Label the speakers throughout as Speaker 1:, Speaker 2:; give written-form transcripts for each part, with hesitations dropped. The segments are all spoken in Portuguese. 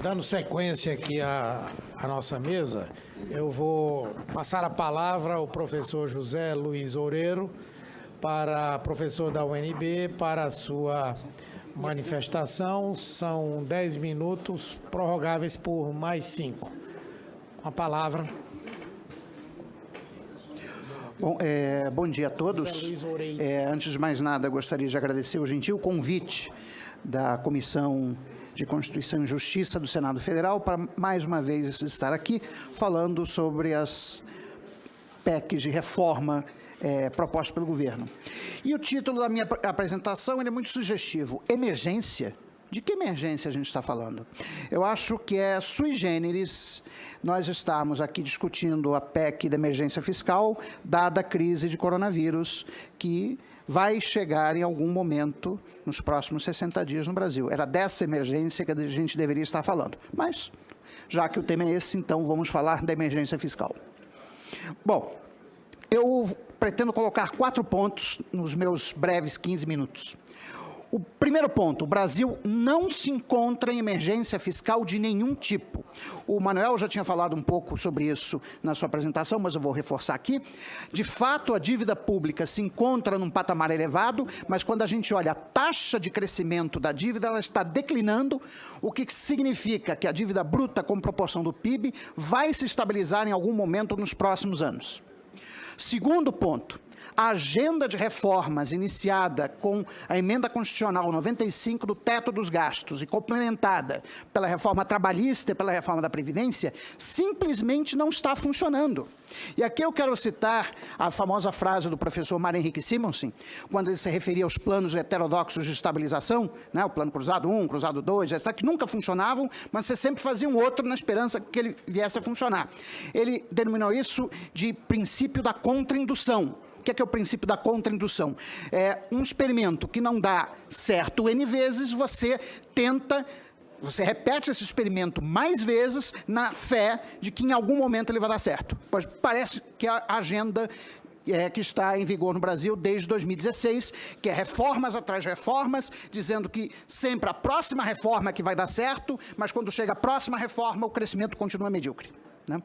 Speaker 1: Dando sequência aqui à nossa mesa, eu vou passar a palavra ao professor José Luiz Oureiro, professor da UNB, para a sua manifestação. São 10 minutos, prorrogáveis por mais 5. Com a palavra.
Speaker 2: Bom dia a todos. Antes de mais nada, gostaria de agradecer o gentil convite da Comissão de Constituição e Justiça do Senado Federal para, mais uma vez, estar aqui falando sobre as PECs de reforma propostas pelo governo. E o título da minha apresentação é muito sugestivo: emergência? De que emergência a gente está falando? Eu acho que é sui generis nós estarmos aqui discutindo a PEC da emergência fiscal, dada a crise de coronavírus, que vai chegar em algum momento nos próximos 60 dias no Brasil. Era dessa emergência que a gente deveria estar falando. Mas, já que o tema é esse, então vamos falar da emergência fiscal. Bom, eu pretendo colocar 4 pontos nos meus breves 15 minutos. O primeiro ponto: o Brasil não se encontra em emergência fiscal de nenhum tipo. O Manuel já tinha falado um pouco sobre isso na sua apresentação, mas eu vou reforçar aqui. De fato, a dívida pública se encontra num patamar elevado, mas quando a gente olha a taxa de crescimento da dívida, ela está declinando, o que significa que a dívida bruta como proporção do PIB vai se estabilizar em algum momento nos próximos anos. Segundo ponto: a agenda de reformas iniciada com a Emenda Constitucional 95 do teto dos gastos e complementada pela reforma trabalhista e pela reforma da Previdência simplesmente não está funcionando. E aqui eu quero citar a famosa frase do professor Mário Henrique Simonsen, quando ele se referia aos planos heterodoxos de estabilização, né, o plano cruzado 1, cruzado 2, etc., que nunca funcionavam, mas você sempre fazia um outro na esperança que ele viesse a funcionar. Ele denominou isso de princípio da contraindução. O que é o princípio da contraindução? É um experimento que não dá certo N vezes, você repete esse experimento mais vezes na fé de que em algum momento ele vai dar certo. Pois parece que a agenda que está em vigor no Brasil desde 2016, que é reformas atrás de reformas, dizendo que sempre a próxima reforma que vai dar certo, mas quando chega a próxima reforma, o crescimento continua medíocre, né?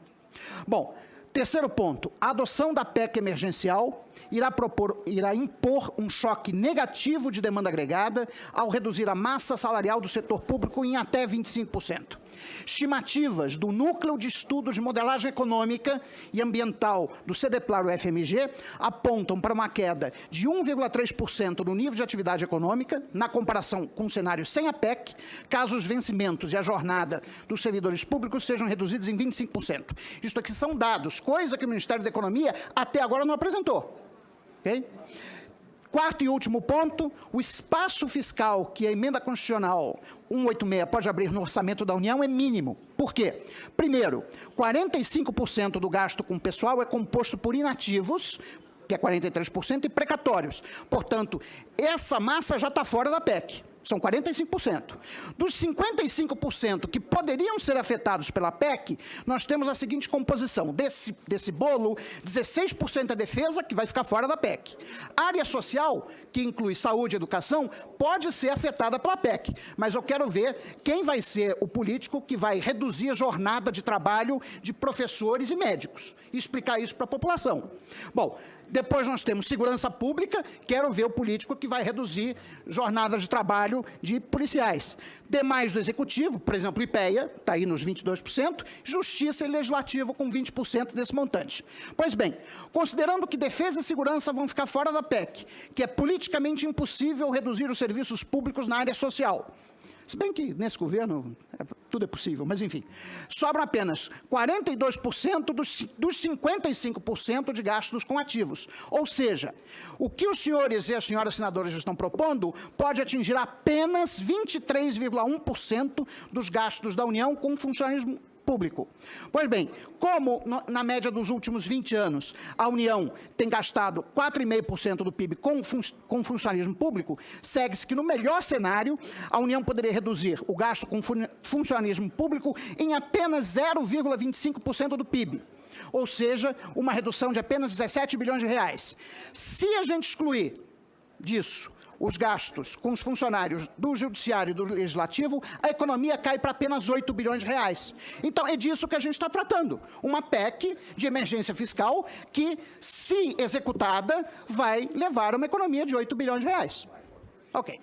Speaker 2: Bom, terceiro ponto: a adoção da PEC emergencial irá impor um choque negativo de demanda agregada ao reduzir a massa salarial do setor público em até 25%. Estimativas do Núcleo de Estudos de Modelagem Econômica e Ambiental do CDPLAR UFMG apontam para uma queda de 1,3% no nível de atividade econômica, na comparação com o cenário sem a PEC, caso os vencimentos e a jornada dos servidores públicos sejam reduzidos em 25%. Isto aqui são dados, coisa que o Ministério da Economia até agora não apresentou. Okay? Quarto e último ponto: o espaço fiscal que a Emenda Constitucional 186 pode abrir no orçamento da União é mínimo. Por quê? Primeiro, 45% do gasto com pessoal é composto por inativos, que é 43%, e precatórios. Portanto, essa massa já está fora da PEC. São 45%. Dos 55% que poderiam ser afetados pela PEC, nós temos a seguinte composição: desse bolo, 16% é defesa, que vai ficar fora da PEC. Área social, que inclui saúde e educação, pode ser afetada pela PEC, mas eu quero ver quem vai ser o político que vai reduzir a jornada de trabalho de professores e médicos e explicar isso para a população. Bom, depois nós temos segurança pública, quero ver o político que vai reduzir jornadas de trabalho de policiais. Demais do executivo, por exemplo, IPEA, está aí nos 22%, justiça e legislativo com 20% desse montante. Pois bem, considerando que defesa e segurança vão ficar fora da PEC, que é politicamente impossível reduzir os serviços públicos na área social, se bem que nesse governo tudo é possível, mas enfim, sobram apenas 42% dos 55% de gastos com ativos. Ou seja, o que os senhores e as senhoras senadoras estão propondo pode atingir apenas 23,1% dos gastos da União com funcionalismo público. Pois bem, como na média dos últimos 20 anos a União tem gastado 4,5% do PIB com funcionalismo público, segue-se que no melhor cenário a União poderia reduzir o gasto com funcionalismo público em apenas 0,25% do PIB. Ou seja, uma redução de apenas 17 bilhões de reais. Se a gente excluir disso os gastos com os funcionários do Judiciário e do Legislativo, a economia cai para apenas 8 bilhões de reais. Então, é disso que a gente está tratando. Uma PEC de emergência fiscal que, se executada, vai levar a uma economia de 8 bilhões de reais. Ok.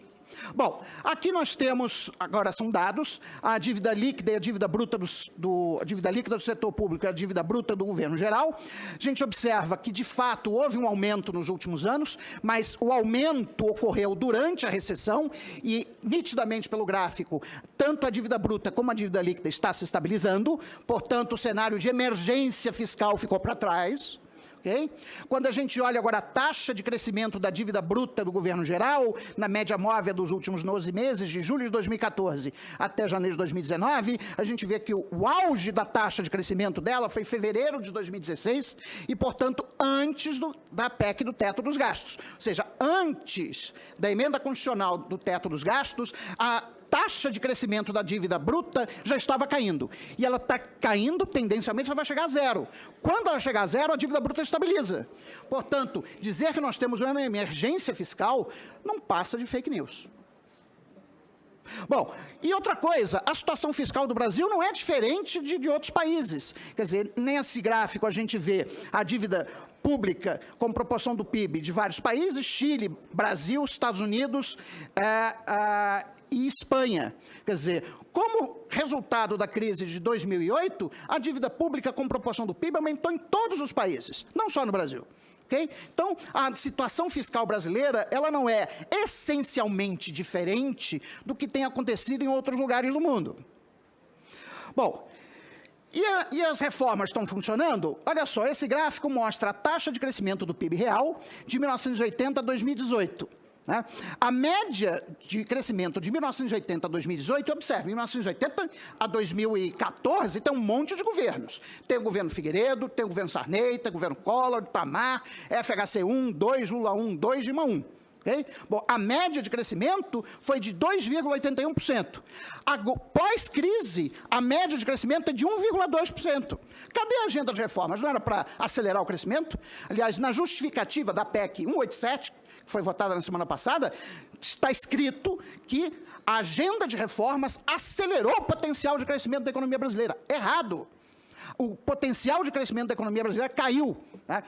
Speaker 2: Bom, aqui nós temos, agora são dados, a dívida líquida e a dívida bruta a dívida líquida do setor público e a dívida bruta do governo geral. A gente observa que, de fato, houve um aumento nos últimos anos, mas o aumento ocorreu durante a recessão e, nitidamente pelo gráfico, tanto a dívida bruta como a dívida líquida está se estabilizando, portanto, o cenário de emergência fiscal ficou para trás. Okay? Quando a gente olha agora a taxa de crescimento da dívida bruta do governo geral, na média móvel dos últimos 12 meses, de julho de 2014 até janeiro de 2019, a gente vê que o auge da taxa de crescimento dela foi em fevereiro de 2016 e, portanto, antes da PEC do teto dos gastos. Ou seja, antes da emenda constitucional do teto dos gastos, a taxa de crescimento da dívida bruta já estava caindo. E ela está caindo, tendencialmente, ela vai chegar a zero. Quando ela chegar a zero, a dívida bruta estabiliza. Portanto, dizer que nós temos uma emergência fiscal não passa de fake news. Bom, e outra coisa, a situação fiscal do Brasil não é diferente de outros países. Quer dizer, nesse gráfico a gente vê a dívida pública como proporção do PIB de vários países, Chile, Brasil, Estados Unidos, e Espanha. Quer dizer, como resultado da crise de 2008, a dívida pública com proporção do PIB aumentou em todos os países, não só no Brasil. Okay? Então, a situação fiscal brasileira, ela não é essencialmente diferente do que tem acontecido em outros lugares do mundo. Bom, e as reformas estão funcionando? Olha só, esse gráfico mostra a taxa de crescimento do PIB real de 1980 a 2018. Né? A média de crescimento de 1980 a 2018, observe, 1980 a 2014 tem um monte de governos. Tem o governo Figueiredo, tem o governo Sarney, tem o governo Collor, Itamar, FHC 1, 2, Lula 1, 2, Dilma 1. Okay? Bom, a média de crescimento foi de 2,81%. Pós-crise, a média de crescimento é de 1,2%. Cadê a agenda de reformas? Não era para acelerar o crescimento? Aliás, na justificativa da PEC 187, que foi votada na semana passada, está escrito que a agenda de reformas acelerou o potencial de crescimento da economia brasileira. Errado. O potencial de crescimento da economia brasileira caiu. Né?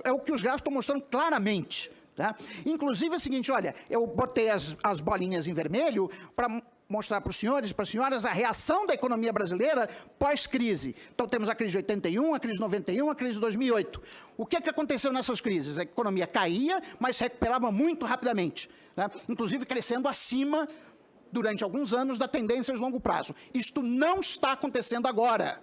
Speaker 2: É o que os gráficos estão mostrando claramente. Tá? Inclusive é o seguinte, olha, eu botei as bolinhas em vermelho para mostrar para os senhores e para as senhoras a reação da economia brasileira pós-crise. Então, temos a crise de 81, a crise de 91, a crise de 2008. O que aconteceu nessas crises? A economia caía, mas se recuperava muito rapidamente, né? Inclusive crescendo acima, durante alguns anos, da tendência de longo prazo. Isto não está acontecendo agora.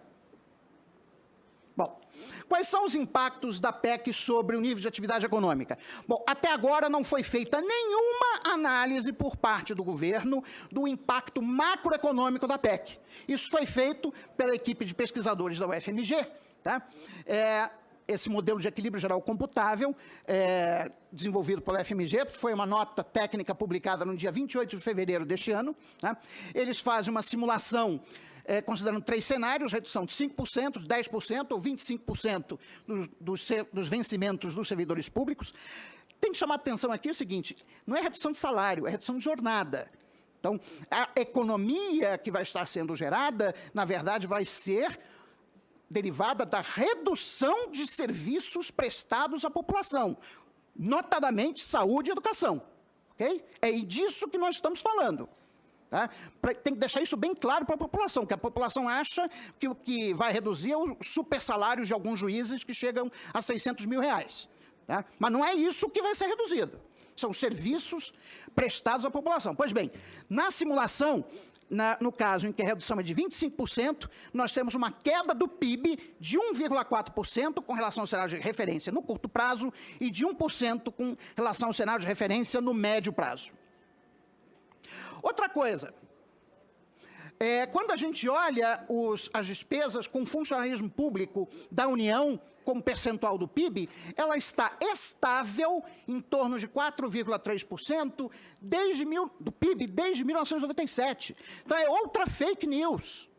Speaker 2: Bom, quais são os impactos da PEC sobre o nível de atividade econômica? Bom, até agora não foi feita nenhuma análise por parte do governo do impacto macroeconômico da PEC. Isso foi feito pela equipe de pesquisadores da UFMG, tá? Esse modelo de equilíbrio geral computável, desenvolvido pela UFMG, foi uma nota técnica publicada no dia 28 de fevereiro deste ano. Tá? Eles fazem uma simulação considerando 3 cenários, redução de 5%, 10% ou 25% dos vencimentos dos servidores públicos. Tem que chamar a atenção aqui o seguinte, não é redução de salário, é redução de jornada. Então, a economia que vai estar sendo gerada, na verdade, vai ser derivada da redução de serviços prestados à população, notadamente saúde e educação. Okay? É disso que nós estamos falando. Tá? Tem que deixar isso bem claro para a população, que a população acha que o que vai reduzir é o super salário de alguns juízes que chegam a 600 mil reais. Tá? Mas não é isso que vai ser reduzido. São os serviços prestados à população. Pois bem, na simulação, no caso em que a redução é de 25%, nós temos uma queda do PIB de 1,4% com relação ao cenário de referência no curto prazo e de 1% com relação ao cenário de referência no médio prazo. Outra coisa, quando a gente olha as despesas com funcionalismo público da União como percentual do PIB, ela está estável em torno de 4,3% do PIB desde 1997. Então, é outra fake news.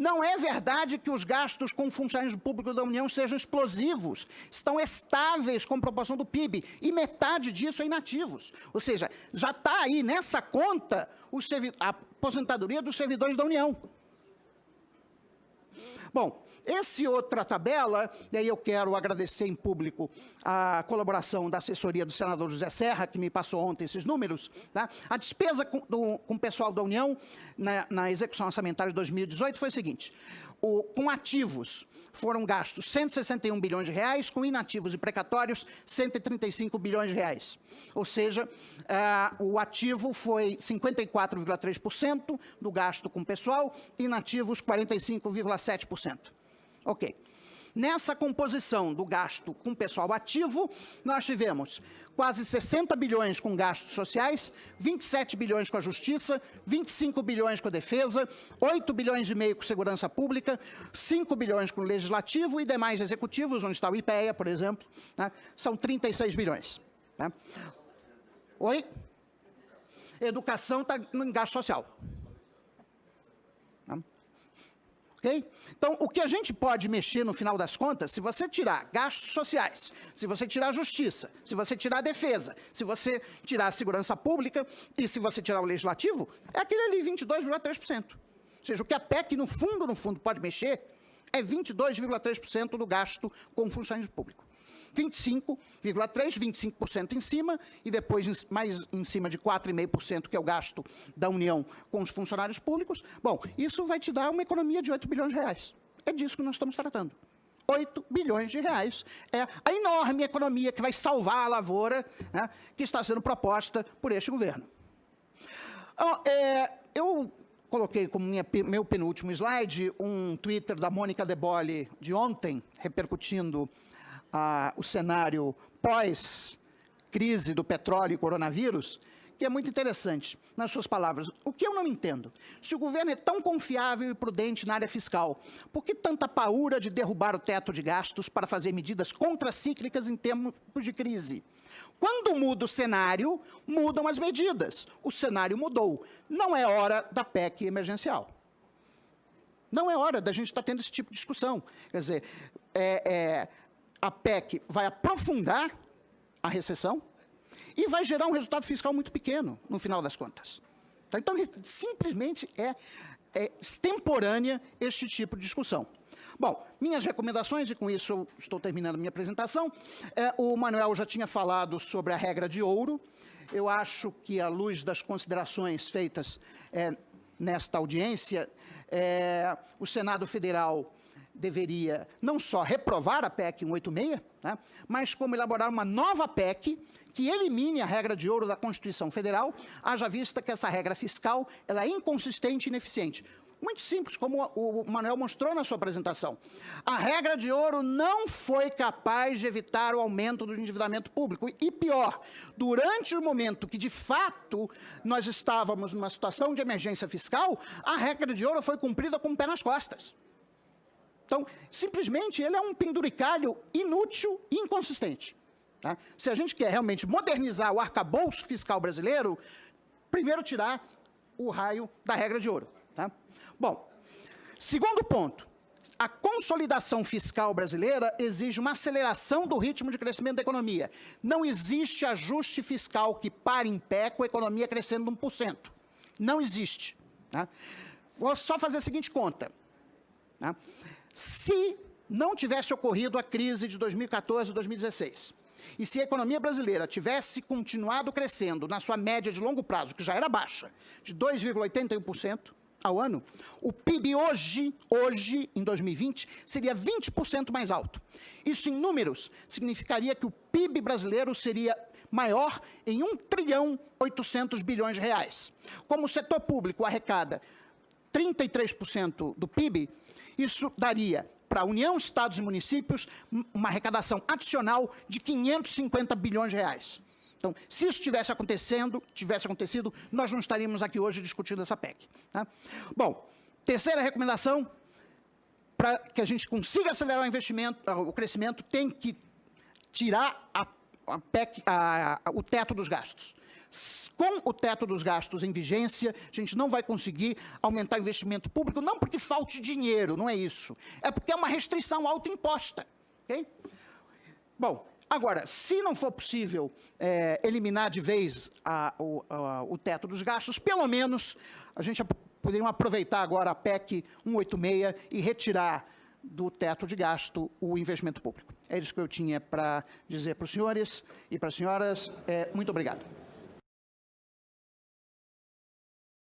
Speaker 2: Não é verdade que os gastos com funcionários públicos da União sejam explosivos. Estão estáveis com proporção do PIB. E metade disso é inativos. Ou seja, já está aí nessa conta a aposentadoria dos servidores da União. Bom, essa outra tabela, e aí eu quero agradecer em público a colaboração da assessoria do senador José Serra, que me passou ontem esses números, tá? A despesa com o pessoal da União na execução orçamentária de 2018 foi o seguinte: com ativos foram gastos 161 bilhões de reais, com inativos e precatórios 135 bilhões de reais. Ou seja, o ativo foi 54,3% do gasto com pessoal, inativos 45,7%. Ok. Nessa composição do gasto com pessoal ativo, nós tivemos quase 60 bilhões com gastos sociais, 27 bilhões com a justiça, 25 bilhões com a defesa, 8 bilhões e meio com segurança pública, 5 bilhões com o legislativo e demais executivos, onde está o IPEA, por exemplo, né, são 36 bilhões. Né? Oi? Educação está em gasto social. Okay? Então, o que a gente pode mexer no final das contas, se você tirar gastos sociais, se você tirar a justiça, se você tirar a defesa, se você tirar a segurança pública e se você tirar o legislativo, é aquele ali 22,3%. Ou seja, o que a PEC, no fundo, pode mexer é 22,3% do gasto com funcionário público. 25,3%, 25% em cima, e depois mais em cima de 4,5%, que é o gasto da União com os funcionários públicos. Bom, isso vai te dar uma economia de 8 bilhões de reais. É disso que nós estamos tratando. 8 bilhões de reais é a enorme economia que vai salvar a lavoura, né, que está sendo proposta por este governo. Eu coloquei como meu penúltimo slide um Twitter da Mônica De Bolle de ontem, repercutindo o cenário pós-crise do petróleo e coronavírus, que é muito interessante, nas suas palavras. O que eu não entendo? Se o governo é tão confiável e prudente na área fiscal, por que tanta paura de derrubar o teto de gastos para fazer medidas contracíclicas em tempos de crise? Quando muda o cenário, mudam as medidas. O cenário mudou. Não é hora da PEC emergencial. Não é hora da gente estar tendo esse tipo de discussão. Quer dizer, a PEC vai aprofundar a recessão e vai gerar um resultado fiscal muito pequeno, no final das contas. Então, simplesmente é extemporânea este tipo de discussão. Bom, minhas recomendações, e com isso eu estou terminando a minha apresentação. O Manuel já tinha falado sobre a regra de ouro. Eu acho que, à luz das considerações feitas nesta audiência, o Senado Federal deveria não só reprovar a PEC 186, né, mas como elaborar uma nova PEC que elimine a regra de ouro da Constituição Federal, haja vista que essa regra fiscal ela é inconsistente e ineficiente. Muito simples, como o Manuel mostrou na sua apresentação. A regra de ouro não foi capaz de evitar o aumento do endividamento público. E pior, durante o momento que, de fato, nós estávamos numa situação de emergência fiscal, a regra de ouro foi cumprida com o pé nas costas. Então, simplesmente, ele é um penduricalho inútil e inconsistente. Tá? Se a gente quer realmente modernizar o arcabouço fiscal brasileiro, primeiro tirar o raio da regra de ouro. Tá? Bom, segundo ponto, a consolidação fiscal brasileira exige uma aceleração do ritmo de crescimento da economia. Não existe ajuste fiscal que pare em pé com a economia crescendo 1%. Não existe. Tá? Vou só fazer a seguinte conta. Tá? Se não tivesse ocorrido a crise de 2014 e 2016, e se a economia brasileira tivesse continuado crescendo na sua média de longo prazo, que já era baixa, de 2,81% ao ano, o PIB hoje, em 2020, seria 20% mais alto. Isso, em números, significaria que o PIB brasileiro seria maior em 1,8 trilhão de reais. Como o setor público arrecada 33% do PIB, isso daria para a União, Estados e Municípios uma arrecadação adicional de 550 bilhões de reais. Então, se isso tivesse acontecido, nós não estaríamos aqui hoje discutindo essa PEC. Tá? Bom, terceira recomendação, para que a gente consiga acelerar o crescimento, tem que tirar o teto dos gastos. Com o teto dos gastos em vigência, a gente não vai conseguir aumentar o investimento público, não porque falte dinheiro, não é isso. É porque é uma restrição autoimposta. Okay? Bom, agora, se não for possível eliminar de vez o teto dos gastos, pelo menos a gente poderia aproveitar agora a PEC 186 e retirar do teto de gasto o investimento público. É isso que eu tinha para dizer para os senhores e para as senhoras. Muito obrigado.